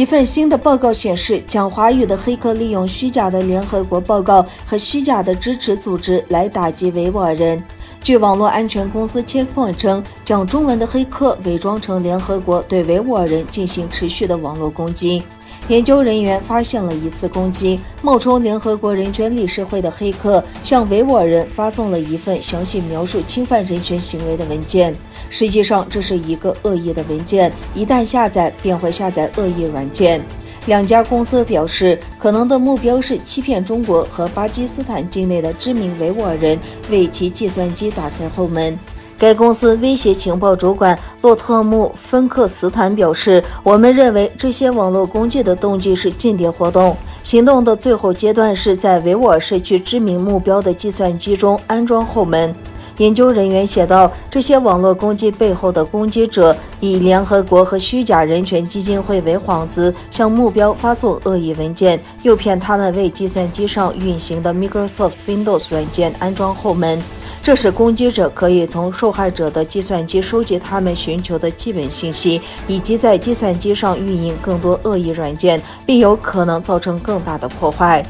份新的报告显示，讲华语的黑客利用虚假的联合国报告和虚假的支持组织来打击维吾尔人。据网络安全公司Checkpoint称，讲中文的黑客伪装成联合国，对维吾尔人进行持续的网络攻击。研究人员发现了一次攻击，冒充联合国人权理事会的黑客向维吾尔人发送了一份详细描述侵犯人权行为的文件。实际上，这是一个恶意的文件，一旦下载便会下载恶意软件。两家公司表示，可能的目标是欺骗中国和巴基斯坦境内的知名维吾尔人，为其计算机打开后门。该公司威胁情报主管洛特姆·芬克斯坦表示，我们认为这些网络攻击的动机是间谍活动，行动的最后阶段是在维吾尔社区知名目标的计算机中安装后门。研究人员写道，这些网络攻击背后的攻击者以联合国和虚假人权基金会为幌子，向目标发送恶意文件，诱骗他们为计算机上运行的 Microsoft Windows 软件安装后门。这使攻击者可以从受害者的计算机收集他们寻求的基本信息，以及在计算机上运营更多恶意软件，并有可能造成更大的破坏。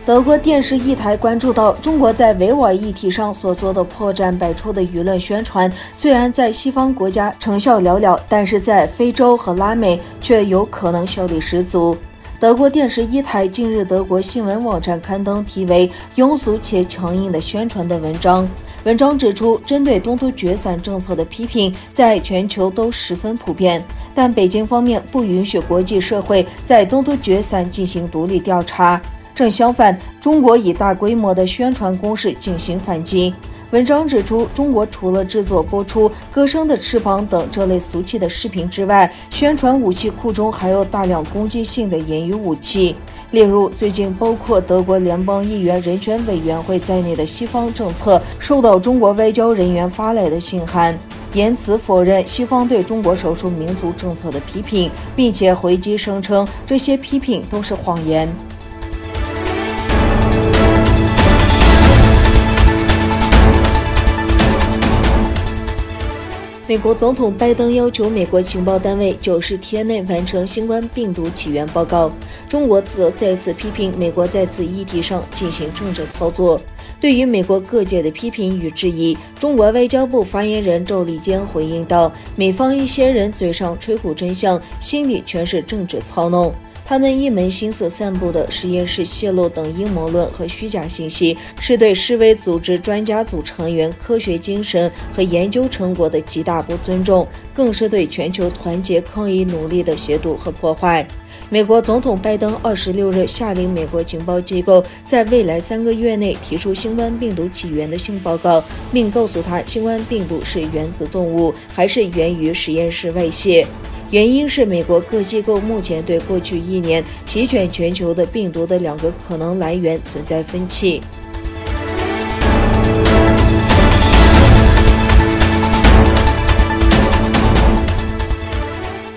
德国电视一台关注到中国在维吾尔议题上所做的破绽百出的舆论宣传，虽然在西方国家成效寥寥，但是在非洲和拉美却有可能效力十足。德国电视一台近日德国新闻网站刊登题为“庸俗且强硬的宣传”的文章。文章指出，针对东突厥散政策的批评在全球都十分普遍，但北京方面不允许国际社会在东突厥散进行独立调查。正相反，中国以大规模的宣传攻势进行反击。文章指出，中国除了制作播出《歌声的翅膀》等这类俗气的视频之外，宣传武器库中还有大量攻击性的言语武器。例如，最近包括德国联邦议员人权委员会在内的西方政策受到中国外交人员发来的信函，言辞否认西方对中国少数民族政策的批评，并且回击声称这些批评都是谎言。美国总统拜登要求美国情报单位90天内完成新冠病毒起源报告。中国则再次批评美国在此议题上进行政治操作。对于美国各界的批评与质疑，中国外交部发言人赵立坚回应道：“美方一些人嘴上吹鼓真相，心里全是政治操弄。他们一门心思散布的实验室泄露等阴谋论和虚假信息，是对世卫组织专家组成员科学精神和研究成果的极大不尊重，更是对全球团结抗疫努力的亵渎和破坏。”美国总统拜登26日下令美国情报机构在未来3个月内提出新冠病毒起源的新报告，并告诉他新冠病毒是源自动物还是源于实验室外泄。原因是美国各机构目前对过去1年席卷全球的病毒的2个可能来源存在分歧。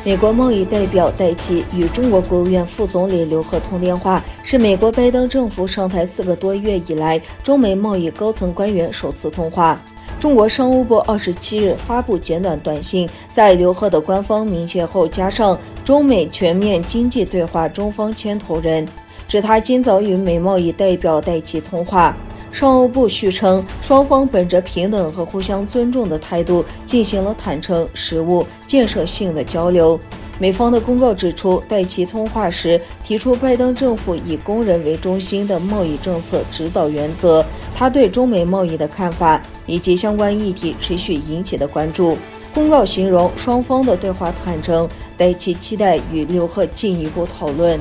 美国贸易代表戴奇与中国国务院副总理刘鹤通电话，是美国拜登政府上台4个多月以来中美贸易高层官员首次通话。中国商务部27日发布简短短信，在刘鹤的官方明确后加上中美全面经济对话中方牵头人，指他今早与美贸易代表戴奇通话。商务部续称，双方本着平等和互相尊重的态度进行了坦诚、实务、建设性的交流。美方的公告指出，戴奇通话时提出拜登政府以工人为中心的贸易政策指导原则，他对中美贸易的看法以及相关议题持续引起的关注。公告形容双方的对话坦诚，戴奇期待与刘鹤进一步讨论。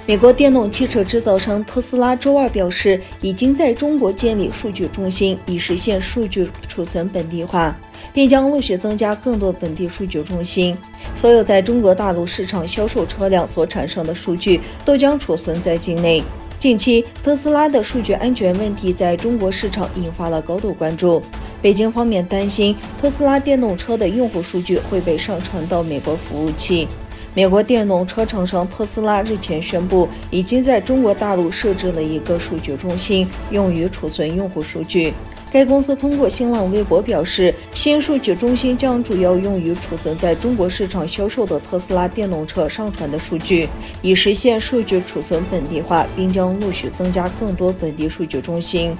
美国电动汽车制造商特斯拉周二表示，已经在中国建立数据中心，以实现数据储存本地化，并将陆续增加更多本地数据中心。所有在中国大陆市场销售车辆所产生的数据都将储存在境内。近期，特斯拉的数据安全问题在中国市场引发了高度关注。北京方面担心特斯拉电动车的用户数据会被上传到美国服务器。美国电动车厂商特斯拉日前宣布，已经在中国大陆设置了一个数据中心，用于储存用户数据。该公司通过新浪微博表示，新数据中心将主要用于储存在中国市场销售的特斯拉电动车上传的数据，以实现数据储存本地化，并将陆续增加更多本地数据中心。